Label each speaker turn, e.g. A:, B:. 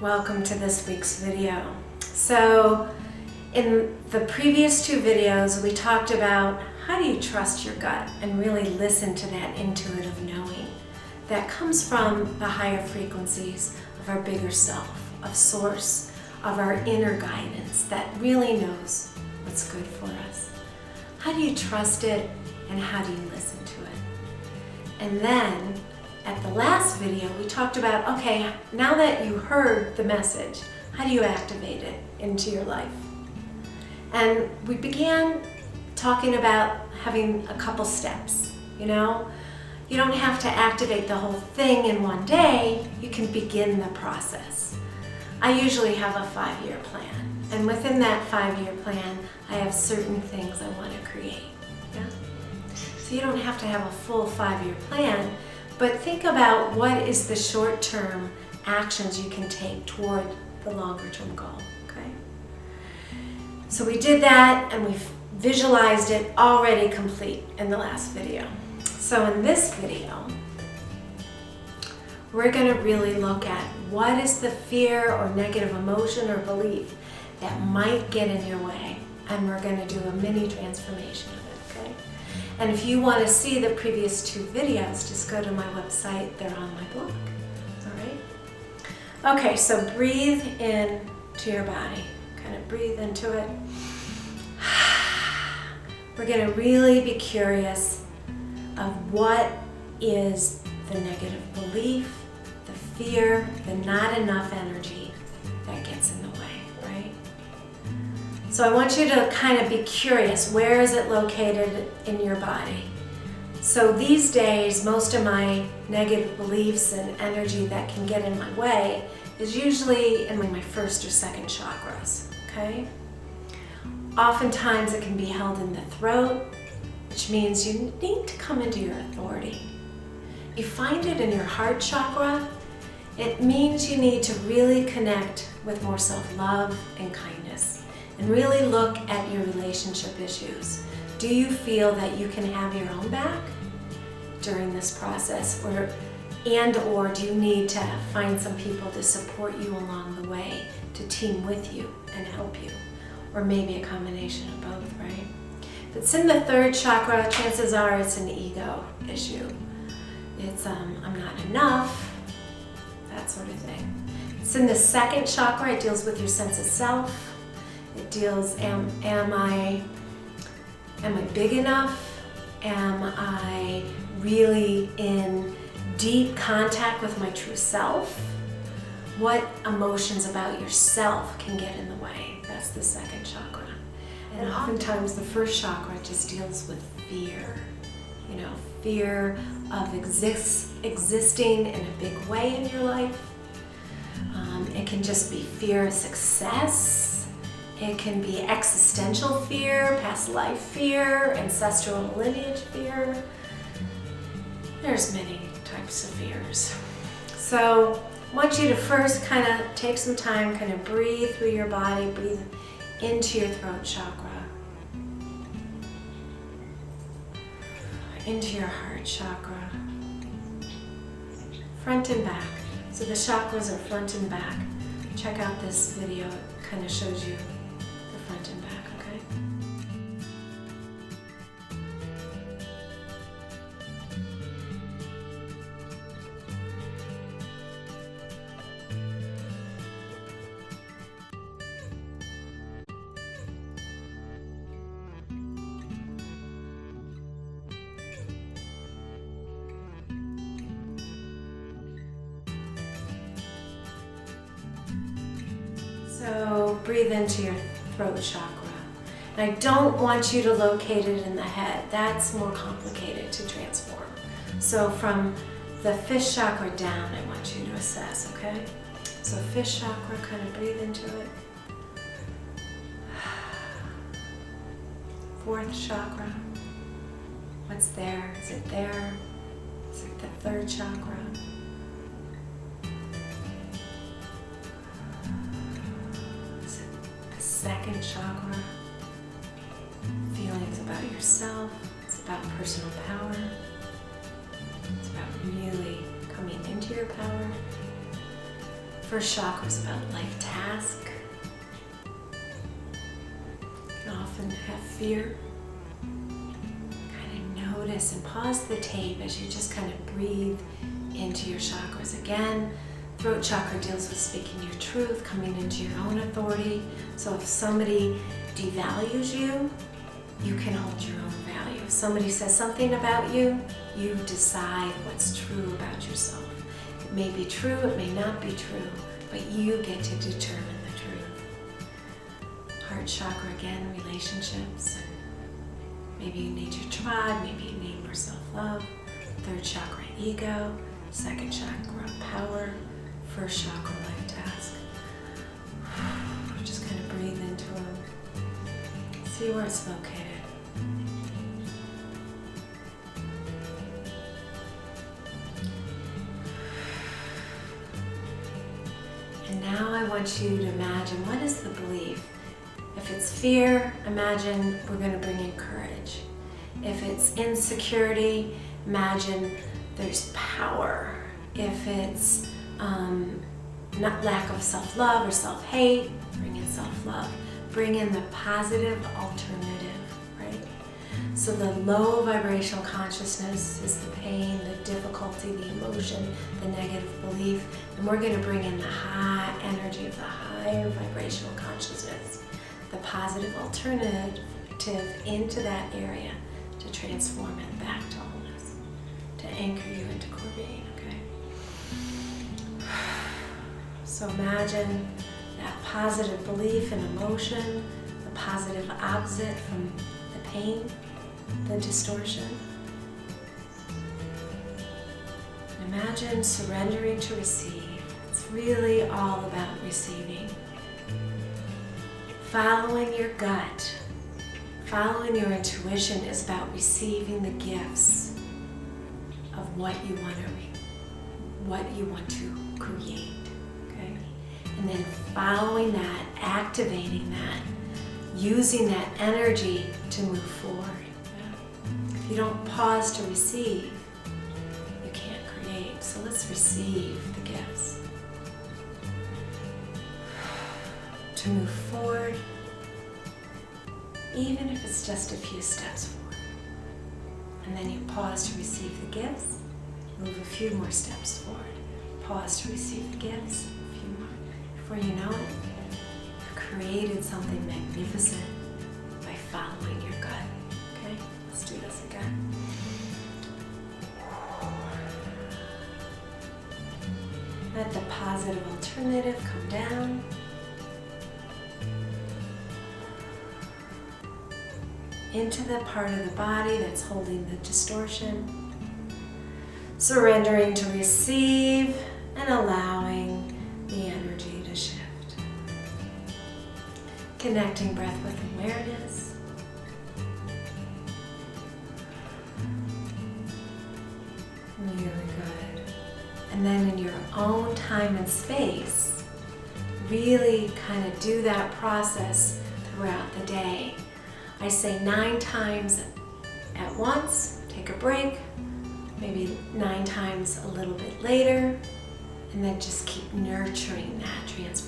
A: Welcome to this week's video. So in the previous two videos we talked about how do you trust your gut and really listen to that intuitive knowing that comes from the higher frequencies of our bigger self, of source, of our inner guidance that really knows what's good for us. How do you trust it and how do you listen to it? And then at the last video, we talked about, okay, now that you heard the message, how do you activate it into your life? And we began talking about having a couple steps, you know? You don't have to activate the whole thing in one day, you can begin the process. I usually have a 5-year plan, and within that 5-year plan, I have certain things I want to create, yeah? So you don't have to have a full 5-year plan, but think about what is the short-term actions you can take toward the longer-term goal, okay? So we did that and we've visualized it already complete in the last video. So in this video, we're going to really look at what is the fear or negative emotion or belief that might get in your way, and we're going to do a mini transformation of it, okay? And if you want to see the previous two videos, just go to my website. They're on my blog. All right? Okay, so breathe in to your body. Kind of breathe into it. We're going to really be curious of what is the negative belief, the fear, the not enough energy that gets in the way, right? So I want you to kind of be curious, where is it located in your body? So these days, most of my negative beliefs and energy that can get in my way is usually in my first or second chakras, okay? Oftentimes it can be held in the throat, which means you need to come into your authority. You find it in your heart chakra, it means you need to really connect with more self-love and kindness. And really look at your relationship issues. Do you feel that you can have your own back during this process? Or do you need to find some people to support you along the way, to team with you and help you? Or maybe a combination of both, right? If it's in the third chakra, chances are it's an ego issue. It's I'm not enough, that sort of thing. It's in the second chakra, it deals with your sense of self. It deals, am I big enough? Am I really in deep contact with my true self? What emotions about yourself can get in the way? That's the second chakra. And oftentimes the first chakra just deals with fear. You know, fear of existing in a big way in your life. It can just be fear of success. It can be existential fear, past life fear, ancestral lineage fear. There's many types of fears. So I want you to first kind of take some time, kind of breathe through your body, breathe into your throat chakra, into your heart chakra, front and back. So the chakras are front and back. Check out this video, it kind of shows you the front and back, okay? So breathe into your throat chakra. And I don't want you to locate it in the head. That's more complicated to transform. So from the fifth chakra down, I want you to assess, okay? So fifth chakra, kind of breathe into it. Fourth chakra, what's there? Is it there? Is it the third chakra? Second chakra, feelings about yourself. It's about personal power. It's about really coming into your power. First chakra is about life task. You can often have fear. Kind of notice and pause the tape as you just kind of breathe into your chakras. Again, throat chakra deals with speaking your truth, coming into your own authority. So if somebody devalues you, you can hold your own value. If somebody says something about you, you decide what's true about yourself. It may be true, it may not be true, but you get to determine the truth. Heart chakra, again, relationships. Maybe you need your tribe, maybe you need more self-love. Third chakra, ego. Second chakra, power. First chakra, life task. Just kind of breathe into them. See where it's located. And now I want you to imagine, what is the belief? If it's fear, imagine we're going to bring in courage. If it's insecurity, imagine there's power. If it's not lack of self-love or self-hate, bring in self-love. Bring in the positive alternative, right? So the low vibrational consciousness is the pain, the difficulty, the emotion, the negative belief, and we're going to bring in the high energy of the higher vibrational consciousness, the positive alternative into that area to transform it back to wholeness, to anchor you into core being, okay? So imagine that positive belief and emotion, the positive opposite from the pain, the distortion. And imagine surrendering to receive. It's really all about receiving. Following your gut, following your intuition is about receiving the gifts of what you want to create. And then following that, activating that, using that energy to move forward. If you don't pause to receive, you can't create. So let's receive the gifts. To move forward, even if it's just a few steps forward. And then you pause to receive the gifts, move a few more steps forward. Pause to receive the gifts. Before you know it, you've created something magnificent by following your gut. Okay, let's do this again. Let the positive alternative come down. Into the part of the body that's holding the distortion. Surrendering to receive and allowing the energy to shift. Connecting breath with awareness. Really good. And then in your own time and space, really kind of do that process throughout the day. I say 9 times at once, take a break, maybe 9 times a little bit later, and then just keep nurturing that transformation.